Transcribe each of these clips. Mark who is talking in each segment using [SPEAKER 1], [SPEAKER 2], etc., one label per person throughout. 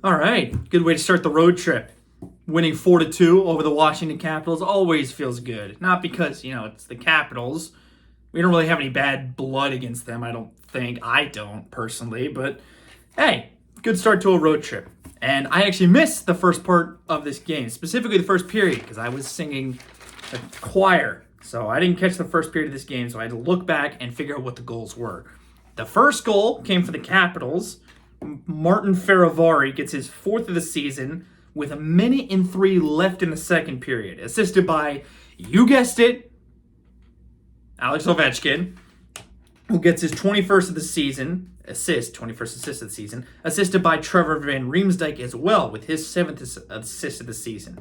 [SPEAKER 1] All right, good way to start the road trip. Winning 4-2 over the Washington Capitals always feels good. Not because, it's the Capitals. We don't really have any bad blood against them, I don't think. I don't, personally. But, hey, good start to a road trip. And I actually missed the first part of this game, specifically the first period, because I was singing a choir. So I didn't catch the first period of this game, so I had to look back and figure out what the goals were. The first goal came for the Capitals. Martin Ferravari gets his fourth of the season with 1:03 left in the second period, assisted by, you guessed it, Alex Ovechkin, who gets his 21st of the season, 21st assist of the season, assisted by Trevor Van Riemsdyk as well with his 7th assist of the season.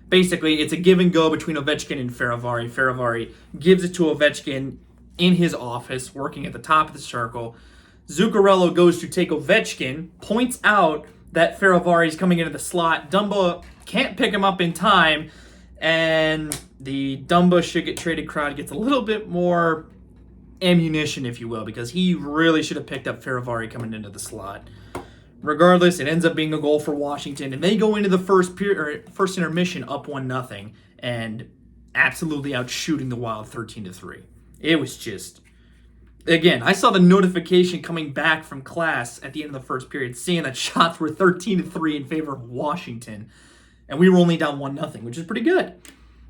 [SPEAKER 1] Basically, it's a give and go between Ovechkin and Ferravari. Ferravari gives it to Ovechkin in his office, working at the top of the circle. Zuccarello goes to take Ovechkin, points out that Ferravari is coming into the slot. Dumba can't pick him up in time, and the Dumba should get traded crowd gets a little bit more ammunition, if you will, because he really should have picked up Ferravari coming into the slot. Regardless, it ends up being a goal for Washington, and they go into the first intermission up 1-0 and absolutely outshooting the Wild 13-3. It was just, again, I saw the notification coming back from class at the end of the first period, seeing that shots were 13-3 in favor of Washington, and we were only down 1-0, which is pretty good.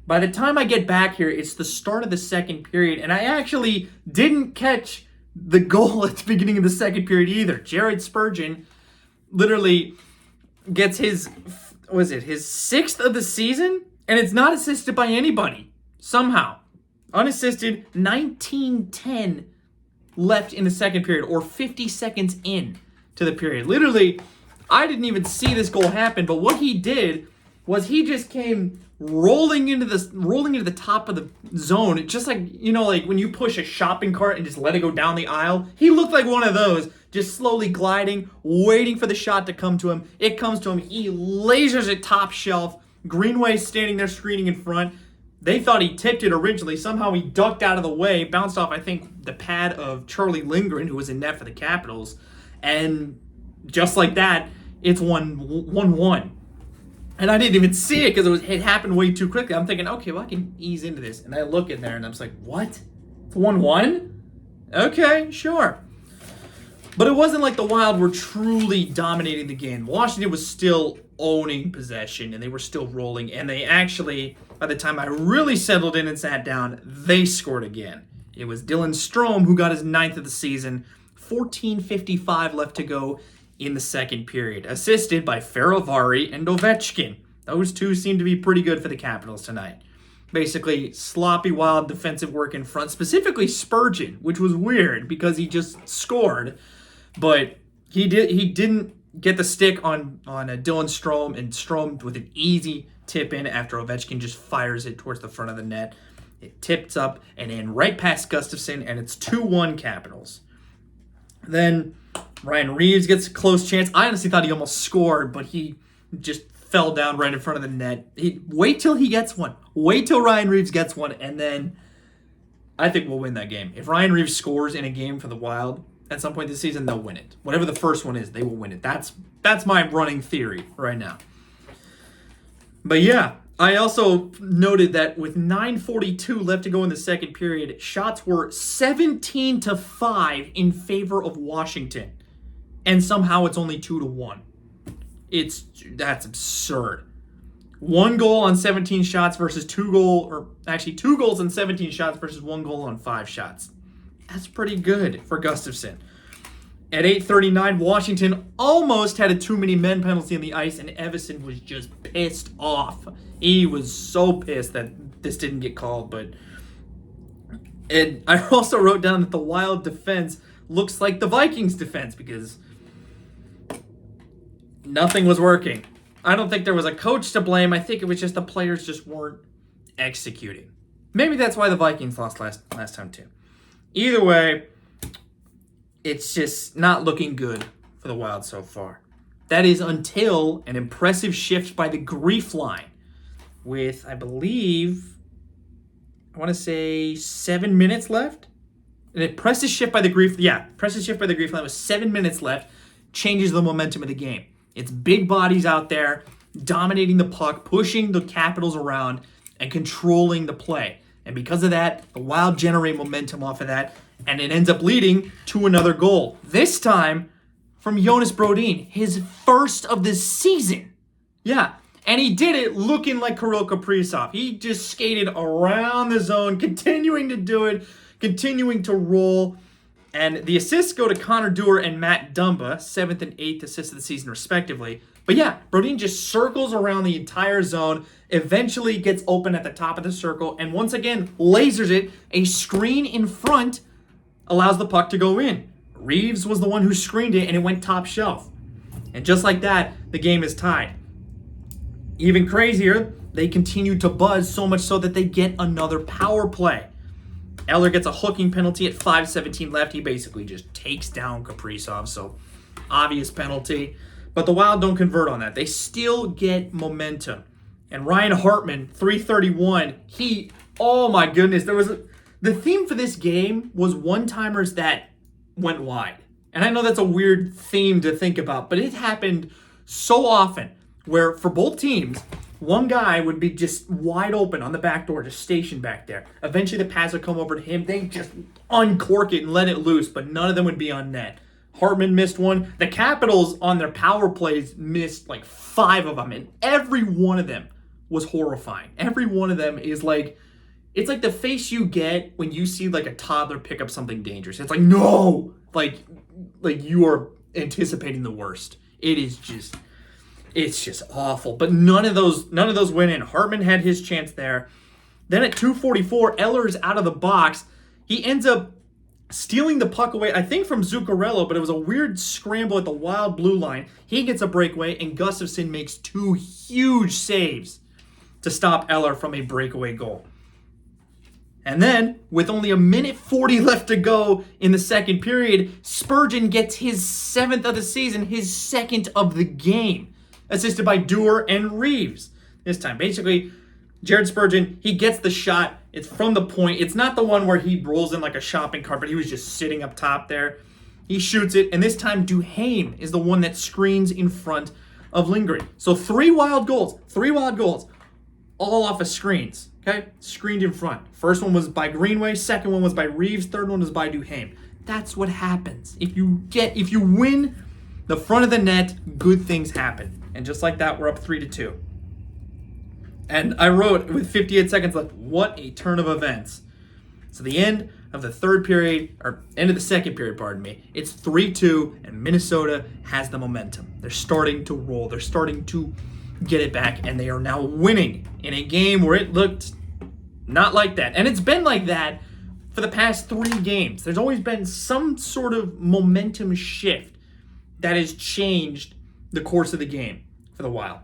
[SPEAKER 1] By the time I get back here, it's the start of the second period, and I actually didn't catch the goal at the beginning of the second period either. Jared Spurgeon literally gets his 6th of the season, and it's not assisted by anybody, somehow. Unassisted, 19:10 left in the second period, or 50 seconds in to the period. Literally, I didn't even see this goal happen, but what he did was he just came rolling into the top of the zone, just like, like when you push a shopping cart and just let it go down the aisle. He looked like one of those, just slowly gliding, waiting for the shot to come to him. It comes to him. He lasers it top shelf. Greenway's standing there screening in front. They thought he tipped it originally. Somehow he ducked out of the way, bounced off, I think, the pad of Charlie Lindgren, who was in net for the Capitals. And just like that, it's 1-1. And I didn't even see it because it happened way too quickly. I'm thinking, okay, well, I can ease into this. And I look in there and I'm just like, what? It's 1-1? Okay, sure. But it wasn't like the Wild were truly dominating the game. Washington was still owning possession, and they were still rolling. And they actually, by the time I really settled in and sat down, they scored again. It was Dylan Strome who got his 9th of the season. 14:55 left to go in the second period, assisted by Ferravari and Ovechkin. Those two seem to be pretty good for the Capitals tonight. Basically, sloppy, Wild defensive work in front, specifically Spurgeon, which was weird because he just scored, but he didn't get the stick on Dylan Strome, and Strome with an easy tip in after Ovechkin just fires it towards the front of the net. It tips up and in right past Gustafsson, and it's 2-1 Capitals. Then Ryan Reeves gets a close chance. I honestly thought he almost scored, but he just fell down right in front of the net. Wait till he gets one. Wait till Ryan Reeves gets one, and then I think we'll win that game. If Ryan Reeves scores in a game for the Wild at some point this season, they'll win it. Whatever the first one is, they will win it. That's my running theory right now. But yeah, I also noted that with 9:42 left to go in the second period, shots were 17-5 in favor of Washington. And somehow it's only 2-1. That's absurd. 1 goal on 17 shots versus 2 goals on 17 shots versus 1 goal on 5 shots. That's pretty good for Gustafsson. At 8:39, Washington almost had a too many men penalty on the ice, and Evason was just pissed off. He was so pissed that this didn't get called. And I also wrote down that the Wild defense looks like the Vikings defense because nothing was working. I don't think there was a coach to blame. I think it was just the players just weren't executing. Maybe that's why the Vikings lost last time too. Either way, it's just not looking good for the Wild so far. That is until an impressive shift by the Grief line with, I want to say 7 minutes left. An impressive shift by the Grief line with 7 minutes left changes the momentum of the game. It's big bodies out there, dominating the puck, pushing the Capitals around, and controlling the play. And because of that, the Wild generate momentum off of that, and it ends up leading to another goal. This time from Jonas Brodin, his first of the season. Yeah, and he did it looking like Kirill Kaprizov. He just skated around the zone, continuing to do it, continuing to roll. And the assists go to Conor Dewar and Matt Dumba, 7th and 8th assists of the season respectively. But yeah, Brodin just circles around the entire zone, eventually gets open at the top of the circle, and once again lasers it. A screen in front allows the puck to go in. Reeves was the one who screened it, and it went top shelf. And just like that, the game is tied. Even crazier, they continue to buzz so much so that they get another power play. Eller gets a hooking penalty at 5:17 left. He basically just takes down Kaprizov, so obvious penalty. But the Wild don't convert on that. They still get momentum. And Ryan Hartman, 331, oh my goodness, the theme for this game was one-timers that went wide. And I know that's a weird theme to think about, but it happened so often where for both teams, one guy would be just wide open on the back door, just stationed back there. Eventually the pass would come over to him. They just uncork it and let it loose, but none of them would be on net. Hartman missed one. The Capitals on their power plays missed like 5 of them, and every one of them was horrifying. Every one of them is like, it's like the face you get when you see like a toddler pick up something dangerous. It's like, no! Like you are anticipating the worst. It's just awful. But none of those went in. Hartman had his chance there. Then at 2:44, Eller's out of the box. He ends up stealing the puck away, I think from Zuccarello, but it was a weird scramble at the Wild blue line. He gets a breakaway, and Gustafsson makes 2 huge saves to stop Eller from a breakaway goal. And then, with only 1:40 left to go in the second period, Spurgeon gets his 7th of the season, his 2nd of the game, assisted by Dewar and Reeves. This time, basically, Jared Spurgeon, he gets the shot. It's from the point. It's not the one where he rolls in like a shopping cart, but he was just sitting up top there. He shoots it, and this time Duhaime is the one that screens in front of Lindgren. So 3 wild goals, all off of screens, okay? Screened in front. First one was by Greenway, second one was by Reeves, third one was by Duhaime. That's what happens. If you win the front of the net, good things happen. And just like that, we're up 3-2. And I wrote, with 58 seconds left, what a turn of events. So the end of the third period, or end of the second period, pardon me, it's 3-2, and Minnesota has the momentum. They're starting to roll. They're starting to get it back, and they are now winning in a game where it looked not like that. And it's been like that for the past 3 games. There's always been some sort of momentum shift that has changed the course of the game for the Wild.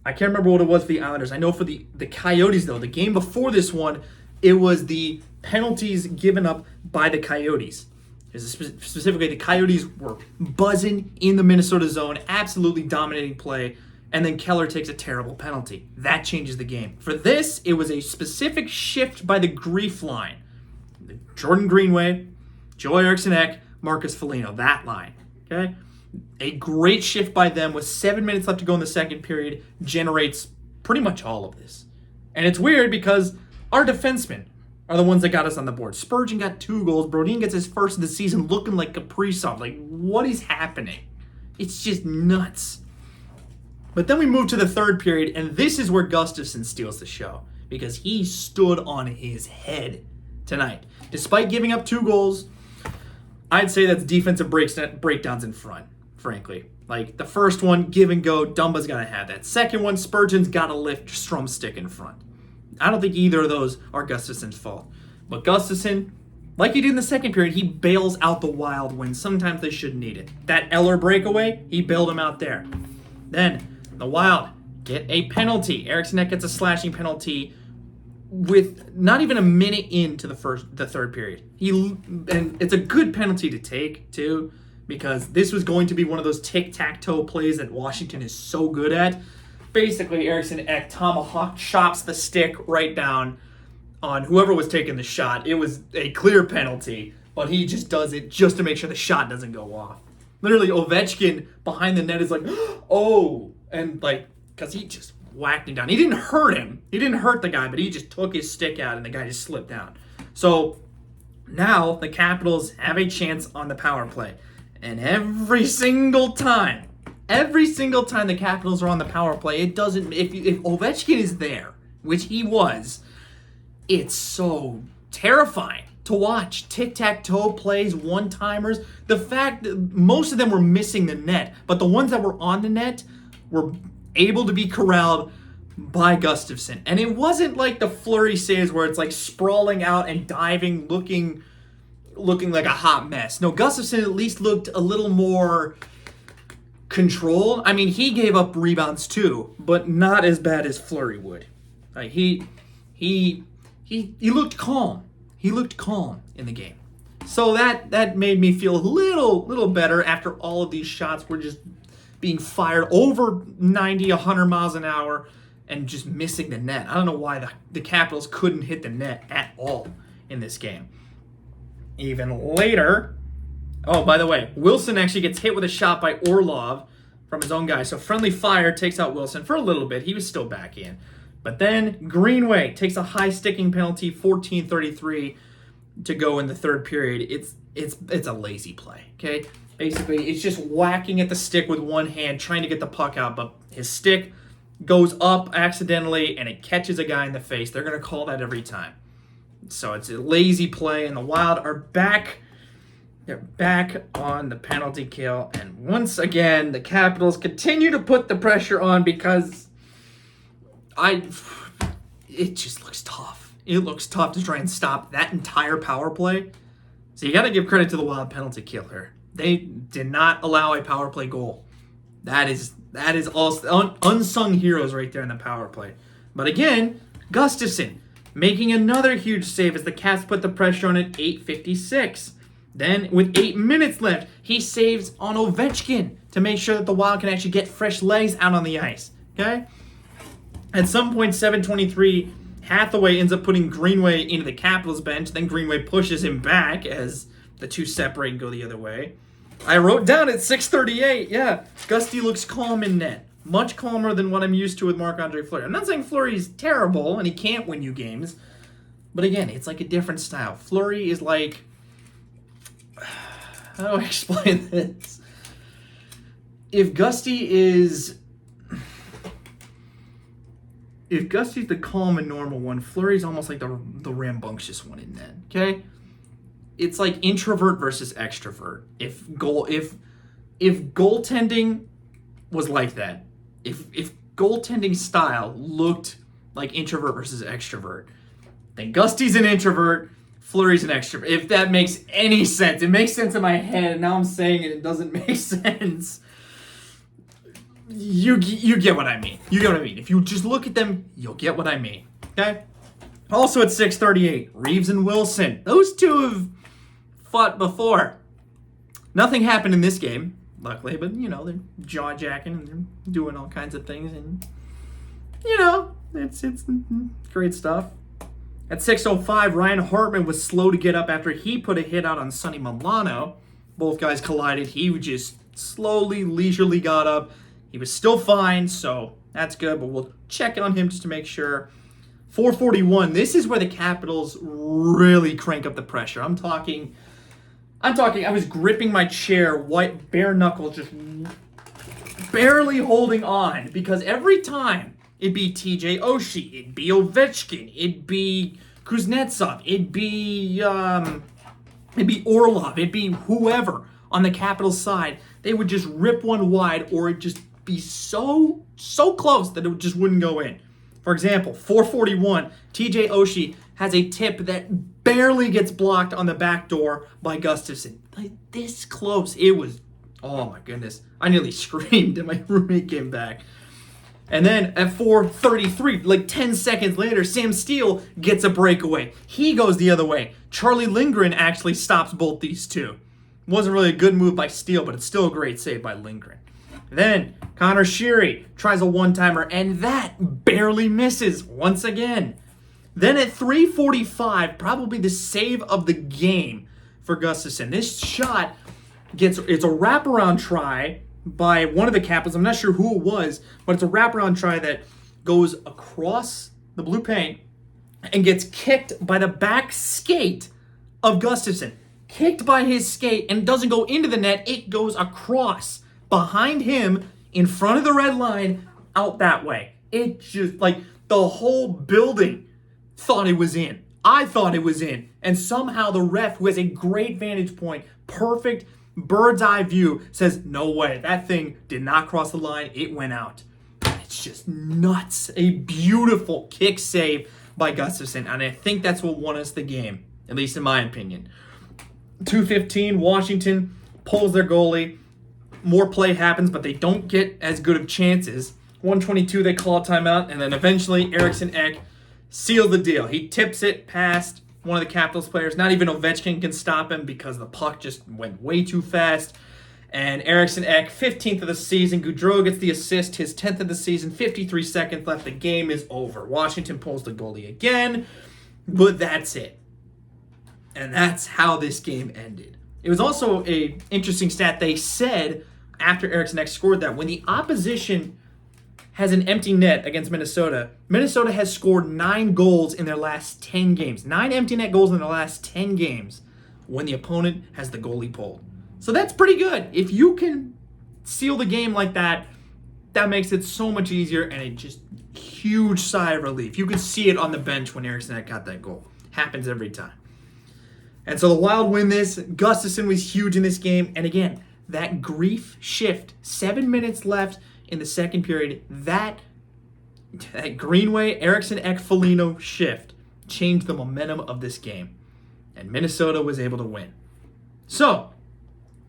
[SPEAKER 1] I can't remember what it was for the Islanders. I know for the Coyotes, though, the game before this one, it was the penalties given up by the Coyotes. Specifically, the Coyotes were buzzing in the Minnesota zone, absolutely dominating play, and then Keller takes a terrible penalty. That changes the game. For this, it was a specific shift by the grief line. Jordan Greenway, Joe Eriksson, Marcus Foligno, that line, okay? A great shift by them with 7 minutes left to go in the second period generates pretty much all of this. And it's weird because our defensemen are the ones that got us on the board. Spurgeon got 2 goals. Brodin gets his first of the season looking like Kaprizov. Like, what is happening? It's just nuts. But then we move to the third period, and this is where Gustafsson steals the show because he stood on his head tonight. Despite giving up 2 goals, I'd say that's defensive breakdowns in front, frankly. Like, the first one, give and go, Dumba's got to have that. Second one, Spurgeon's got to lift Strom's stick in front. I don't think either of those are Gustafsson's fault. But Gustafsson, like he did in the second period, he bails out the Wild when sometimes they shouldn't need it. That Eller breakaway, he bailed him out there. Then the Wild get a penalty. Eriksson gets a slashing penalty with not even a minute into the third period. And it's a good penalty to take, too, because this was going to be one of those tic-tac-toe plays that Washington is so good at. Basically, Eriksson tomahawk chops the stick right down on whoever was taking the shot. It was a clear penalty, but he just does it just to make sure the shot doesn't go off. Literally, Ovechkin behind the net is like, oh, and like, because he just whacked him down. He didn't hurt him. He didn't hurt the guy, but he just took his stick out and the guy just slipped down. So now the Capitals have a chance on the power play. And every single time the Capitals are on the power play, it doesn't, if Ovechkin is there, which he was, it's so terrifying to watch. Tic-tac-toe plays, one-timers. The fact that most of them were missing the net, but the ones that were on the net were able to be corralled by Gustafsson. And it wasn't like the Fleury saves where it's like sprawling out and diving, looking like a hot mess. No, Gustafsson at least looked a little more controlled. I mean, he gave up rebounds too, but not as bad as Fleury would. Like he looked calm. He looked calm in the game. So that made me feel a little better after all of these shots were just being fired over 90, 100 miles an hour and just missing the net. I don't know why the Capitals couldn't hit the net at all in this game. Even later, oh, by the way, Wilson actually gets hit with a shot by Orlov from his own guy. So friendly fire takes out Wilson for a little bit. He was still back in. But then Greenway takes a high sticking penalty, 14:33 to go in the third period. It's a lazy play, okay? Basically, it's just whacking at the stick with one hand, trying to get the puck out, but his stick goes up accidentally and it catches a guy in the face. They're going to call that every time. So it's a lazy play, and the Wild are back. They're back on the penalty kill, and once again, the Capitals continue to put the pressure on because it just looks tough. It looks tough to try and stop that entire power play. So you got to give credit to the Wild penalty kill here. They did not allow a power play goal. That is all unsung heroes right there in the power play. But again, Gustafsson making another huge save as the Caps put the pressure on at 8:56. Then, with 8 minutes left, he saves on Ovechkin to make sure that the Wild can actually get fresh legs out on the ice. Okay? At some point, 7:23, Hathaway ends up putting Greenway into the Capitals bench. Then Greenway pushes him back as the two separate and go the other way. I wrote down at 6:38, yeah, Gusty looks calm in net. Much calmer than what I'm used to with Marc-Andre Fleury. I'm not saying Fleury's terrible and he can't win you games. But again, it's like a different style. Fleury is like... How do I explain this? If Gusty's the calm and normal one, Fleury's almost like the rambunctious one in net, okay? It's like introvert versus extrovert. If goaltending was like that, if goaltending style looked like introvert versus extrovert, then Gusty's an introvert, Fleury's an extrovert. If that makes any sense. It makes sense in my head, and now I'm saying it doesn't make sense. You get what I mean. You get what I mean. If you just look at them, you'll get what I mean. Okay? Also at 6:38, Reeves and Wilson. Those two have fought before. Nothing happened in this game, luckily, but, they're jaw-jacking and they're doing all kinds of things, and, it's great stuff. At 6:05, Ryan Hartman was slow to get up after he put a hit out on Sonny Milano. Both guys collided. He just slowly, leisurely got up. He was still fine, so that's good, but we'll check on him just to make sure. 4:41, this is where the Capitals really crank up the pressure. I'm talking, I was gripping my chair, bare knuckles, just barely holding on, because every time it'd be TJ Oshie, it'd be Ovechkin, it'd be Kuznetsov, it'd be Orlov, it'd be whoever on the Capitals side. They would just rip one wide, or it'd just be so close that it just wouldn't go in. For example, 4:41, TJ Oshie has a tip that barely gets blocked on the back door by Gustafsson. Like, this close. It was, oh my goodness. I nearly screamed and my roommate came back. And then at 4:33, like 10 seconds later, Sam Steele gets a breakaway. He goes the other way. Charlie Lindgren actually stops both these two. Wasn't really a good move by Steele, but it's still a great save by Lindgren. Then Connor Sheary tries a one-timer, and that barely misses once again. Then at 3:45, probably the save of the game for Gustafsson. This shot it's a wraparound try by one of the Capitals. I'm not sure who it was, but it's a wraparound try that goes across the blue paint and gets kicked by the back skate of Gustafsson. Kicked by his skate, and doesn't go into the net. It goes across behind him in front of the red line out that way. It just, like, the whole building thought it was in. I thought it was in. And somehow the ref, who has a great vantage point, perfect bird's eye view, says, no way, that thing did not cross the line. It went out. It's just nuts. A beautiful kick save by Gustafsson. And I think that's what won us the game, at least in my opinion. 2:15, Washington pulls their goalie. More play happens, but they don't get as good of chances. 1:22, they call a timeout, and then eventually Eriksson Ek seals the deal. He tips it past one of the Capitals players. Not even Ovechkin can stop him because the puck just went way too fast. And Eriksson Ek, 15th of the season. Gaudreau gets the assist, his 10th of the season. 53 seconds left. The game is over. Washington pulls the goalie again, but that's it. And that's how this game ended. It was also a interesting stat. They said after Eriksson Ek scored that when the opposition has an empty net against Minnesota, Minnesota has scored 9 goals in their last 10 games. 9 empty net goals in their last 10 games when the opponent has the goalie pulled. So that's pretty good. If you can seal the game like that, that makes it so much easier, and it just huge sigh of relief. You could see it on the bench when Eriksson Ek got that goal. Happens every time. And so the Wild win this. Gustafsson was huge in this game. And again, that grief shift, 7 minutes left in the second period, that Greenway, Eriksson Ek, Foligno shift changed the momentum of this game. And Minnesota was able to win. So,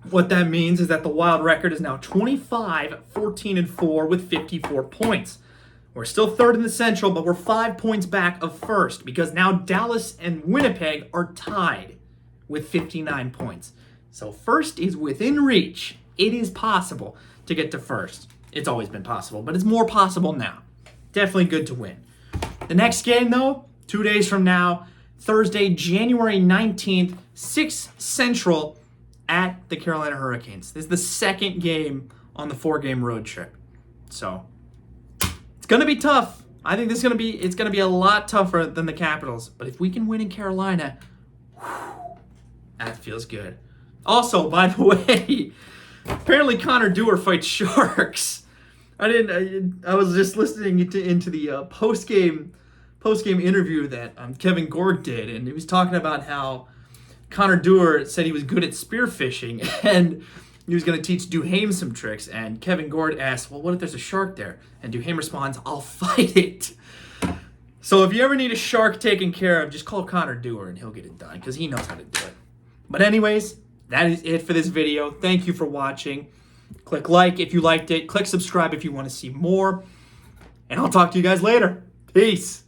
[SPEAKER 1] what that means is that the Wild record is now 25-14-4 with 54 points. We're still third in the Central, but we're 5 points back of first because now Dallas and Winnipeg are tied with 59 points. So first is within reach. It is possible to get to first. It's always been possible, but it's more possible now. Definitely good to win. The next game, though, 2 days from now, Thursday, January 19th, 6 Central at the Carolina Hurricanes. This is the second game on the 4-game road trip. So it's going to be tough. I think it's going to be a lot tougher than the Capitals. But if we can win in Carolina, that feels good. Also, by the way, apparently Conor Dewar fights sharks. I was just listening into the post-game interview that Kevin Gord did, and he was talking about how Conor Dewar said he was good at spearfishing, and he was going to teach Duhaime some tricks. And Kevin Gord asked, well, what if there's a shark there? And Duhaime responds, I'll fight it. So if you ever need a shark taken care of, just call Conor Dewar and he'll get it done because he knows how to do it. But anyways, that is it for this video. Thank you for watching. Click like if you liked it. Click subscribe if you want to see more. And I'll talk to you guys later. Peace.